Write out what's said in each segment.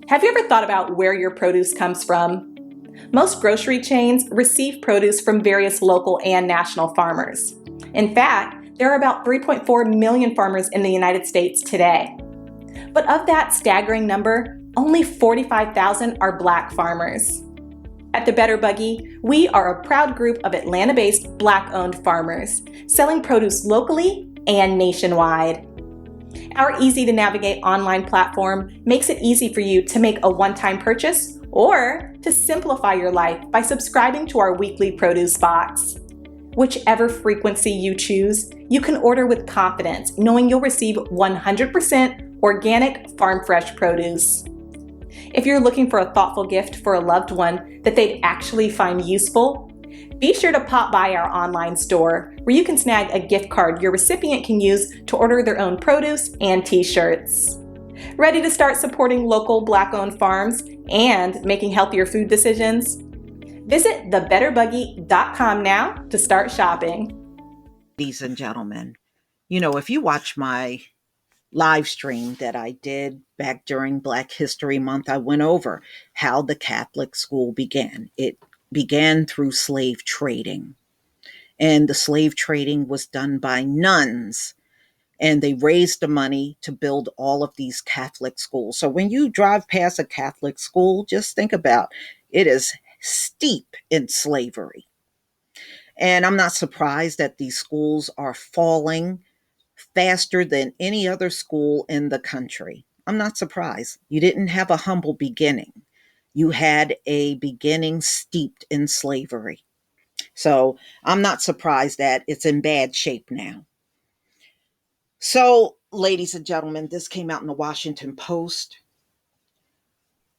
Have you ever thought about where your produce comes from? Most grocery chains receive produce from various local and national farmers. In fact, there are about 3.4 million farmers in the United States today. But of that staggering number, only 45,000 are Black farmers. At the Better Buggy, we are a proud group of Atlanta-based Black-owned farmers, selling produce locally and nationwide. Our easy-to-navigate online platform makes it easy for you to make a one-time purchase or to simplify your life by subscribing to our weekly produce box. Whichever frequency you choose, you can order with confidence, knowing you'll receive 100% organic farm-fresh produce. If you're looking for a thoughtful gift for a loved one that they'd actually find useful, be sure to pop by our online store where you can snag a gift card your recipient can use to order their own produce and t-shirts. Ready to start supporting local Black-owned farms and making healthier food decisions? Visit thebetterbuggy.com now to start shopping. Ladies and gentlemen, if you watch my live stream that I did back during Black History Month, I went over how the Catholic school began. It began through slave trading, and the slave trading was done by nuns, and they raised the money to build all of these Catholic schools. So when you drive past a Catholic school, just think about it is steep in slavery. And I'm not surprised that these schools are falling faster than any other school in the country. I'm not surprised. You didn't have a humble beginning. You had a beginning steeped in slavery. So I'm not surprised that it's in bad shape now. So, ladies and gentlemen, this came out in the Washington Post,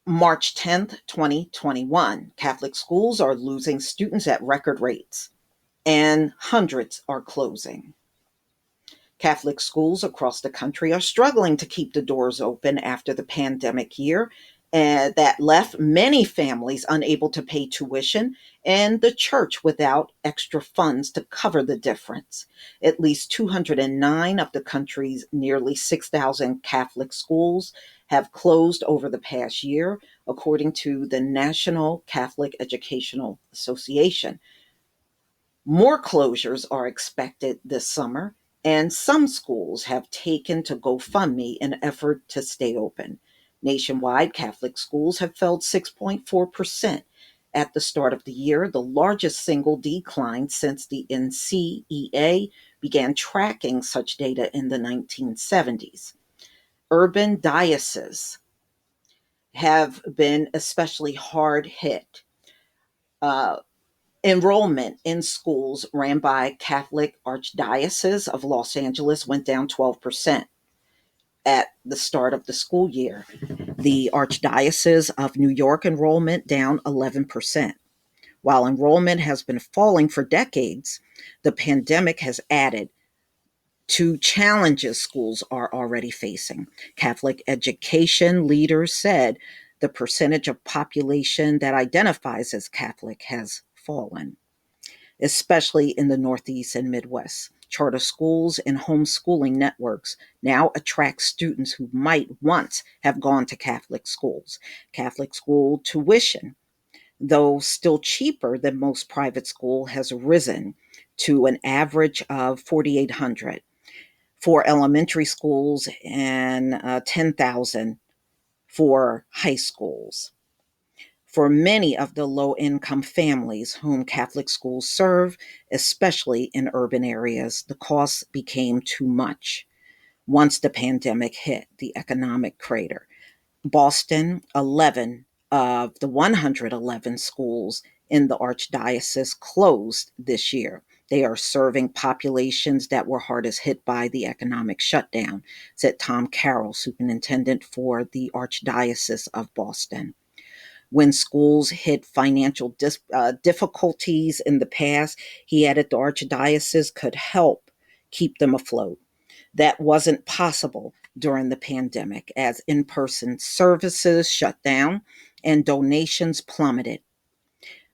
March 10th, 2021. Catholic schools are losing students at record rates, and hundreds are closing. Catholic schools across the country are struggling to keep the doors open after the pandemic year that left many families unable to pay tuition and the church without extra funds to cover the difference. At least 209 of the country's nearly 6,000 Catholic schools have closed over the past year, according to the National Catholic Educational Association. More closures are expected this summer, and some schools have taken to GoFundMe in an effort to stay open. Nationwide, Catholic schools have fell 6.4% at the start of the year, the largest single decline since the NCEA began tracking such data in the 1970s. Urban dioceses have been especially hard hit. Enrollment in schools ran by Catholic Archdiocese of Los Angeles went down 12% at the start of the school year. The Archdiocese of New York enrollment down 11%. While enrollment has been falling for decades, the pandemic has added to challenges schools are already facing. Catholic education leaders said the percentage of population that identifies as Catholic has fallen, especially in the Northeast and Midwest. Charter schools and homeschooling networks now attract students who might once have gone to Catholic schools. Catholic school tuition, though still cheaper than most private school, has risen to an average of $4,800 for elementary schools and $10,000 for high schools. For many of the low income families whom Catholic schools serve, especially in urban areas, the costs became too much once the pandemic hit the economic crater. Boston, 11 of the 111 schools in the Archdiocese closed this year. They are serving populations that were hardest hit by the economic shutdown, said Tom Carroll, superintendent for the Archdiocese of Boston. When schools hit financial difficulties in the past, he added the Archdiocese could help keep them afloat. That wasn't possible during the pandemic as in person services shut down and donations plummeted.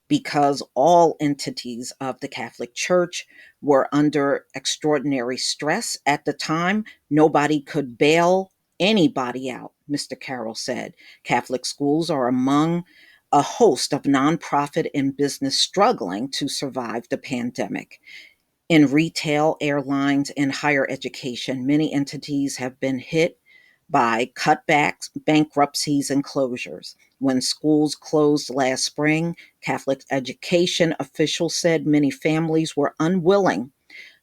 Because all entities of the Catholic Church were under extraordinary stress at the time, nobody could bail anybody out. Mr. Carroll said. Catholic schools are among a host of nonprofit and business struggling to survive the pandemic. In retail, airlines, and higher education, many entities have been hit by cutbacks, bankruptcies, and closures. When schools closed last spring, Catholic education officials said many families were unwilling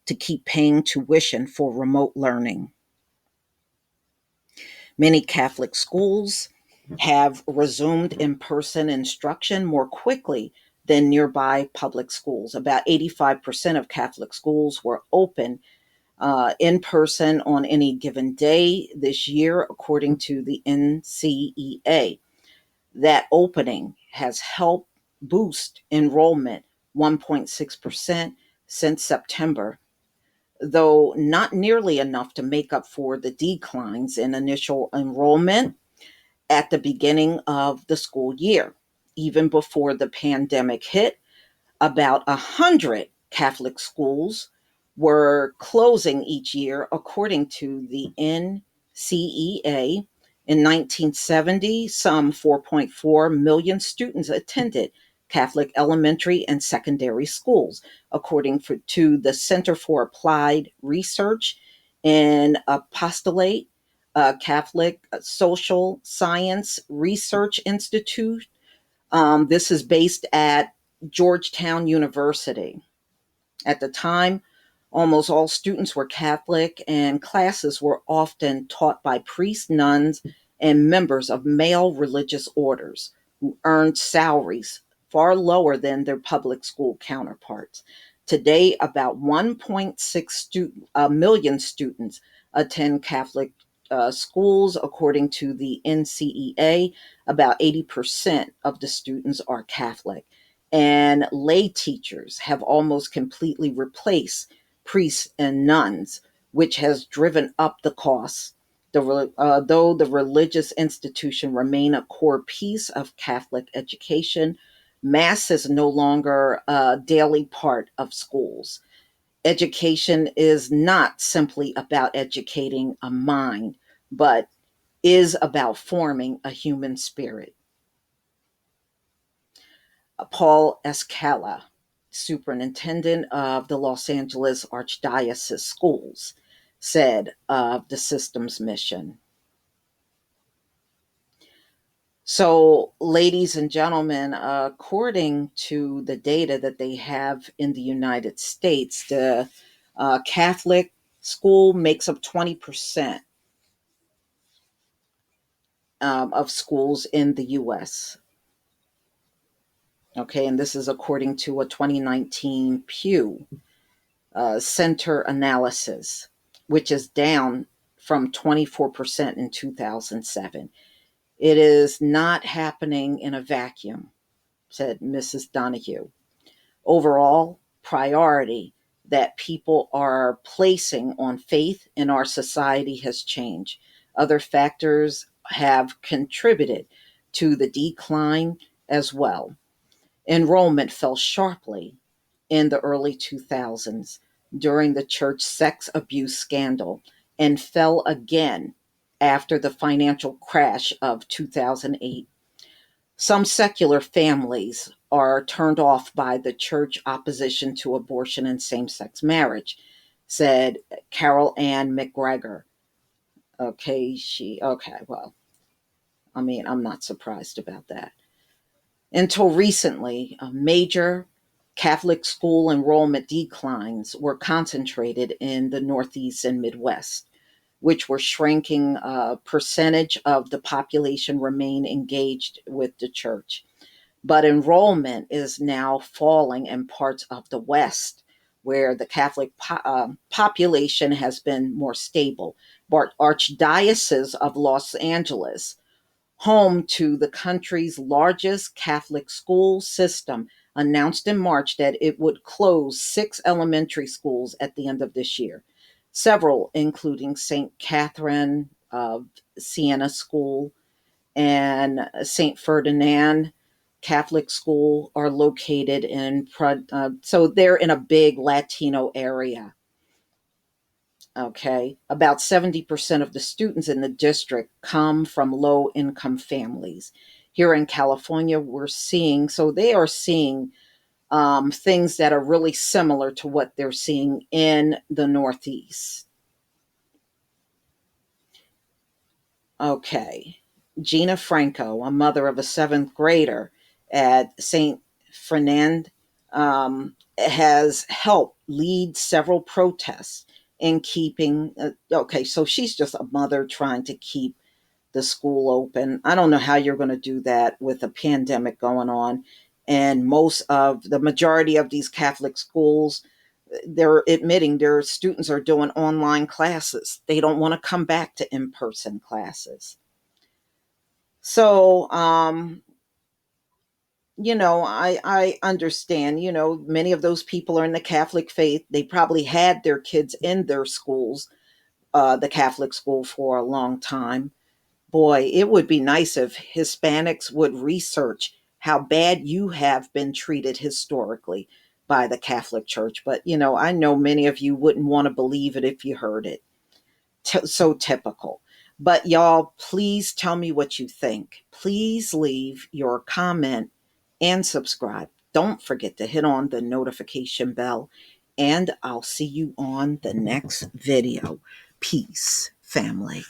to keep paying tuition for remote learning. Many Catholic schools have resumed in person instruction more quickly than nearby public schools. About 85% of Catholic schools were open in person on any given day this year, according to the NCEA. That opening has helped boost enrollment 1.6% since September, though not nearly enough to make up for the declines in initial enrollment at the beginning of the school year. Even before the pandemic hit, about 100 Catholic schools were closing each year, according to the NCEA. In 1970, some 4.4 million students attended Catholic elementary and secondary schools, to the Center for Applied Research in Apostolate, Catholic Social Science Research Institute. This is based at Georgetown University. At the time, almost all students were Catholic, and classes were often taught by priests, nuns, and members of male religious orders who earned salaries far lower than their public school counterparts. Today, about 1.6 million students attend Catholic schools, according to the NCEA. About 80% of the students are Catholic, and lay teachers have almost completely replaced priests and nuns, which has driven up the costs. Though the religious institution remain a core piece of Catholic education, Mass is no longer a daily part of schools. Education is not simply about educating a mind, but is about forming a human spirit. Paul Escala, superintendent of the Los Angeles Archdiocese Schools, said of the system's mission. So, ladies and gentlemen, according to the data that they have in the United States, the Catholic school makes up 20% of schools in the US. Okay, and this is according to a 2019 Pew Center analysis, which is down from 24% in 2007. It is not happening in a vacuum, said Mrs. Donahue. Overall, priority that people are placing on faith in our society has changed. Other factors have contributed to the decline as well. Enrollment fell sharply in the early 2000s during the church sex abuse scandal and fell again after the financial crash of 2008. Some secular families are turned off by the church opposition to abortion and same sex marriage, said Carol Ann McGregor. Well, I mean, I'm not surprised about that. Until recently, major Catholic school enrollment declines were concentrated in the Northeast and Midwest, which were shrinking percentage of the population remain engaged with the church. But enrollment is now falling in parts of the West, where the Catholic population has been more stable. Archdiocese of Los Angeles, home to the country's largest Catholic school system, announced in March that it would close 6 elementary schools at the end of this year. Several, including St. Catherine of Siena School and St. Ferdinand Catholic School, are located in, so they're in a big Latino area. Okay. About 70% of the students in the district come from low income families. Here in California, we're seeing, so they are seeing things that are really similar to what they're seeing in the Northeast. Okay. Gina Franco, a mother of a seventh grader at St. Fernand, has helped lead several protests in keeping. Okay, so she's just a mother trying to keep the school open. I don't know how you're going to do that with a pandemic going on. And the majority of these Catholic schools, they're admitting their students are doing online classes. They don't want to come back to in person classes. So, I understand, many of those people are in the Catholic faith. They probably had their kids in their schools, the Catholic school, for a long time. Boy, it would be nice if Hispanics would research how bad you have been treated historically by the Catholic Church. But, I know many of you wouldn't want to believe it if you heard it. So typical. But y'all, please tell me what you think. Please leave your comment and subscribe. Don't forget to hit on the notification bell, and I'll see you on the next video. Peace, family.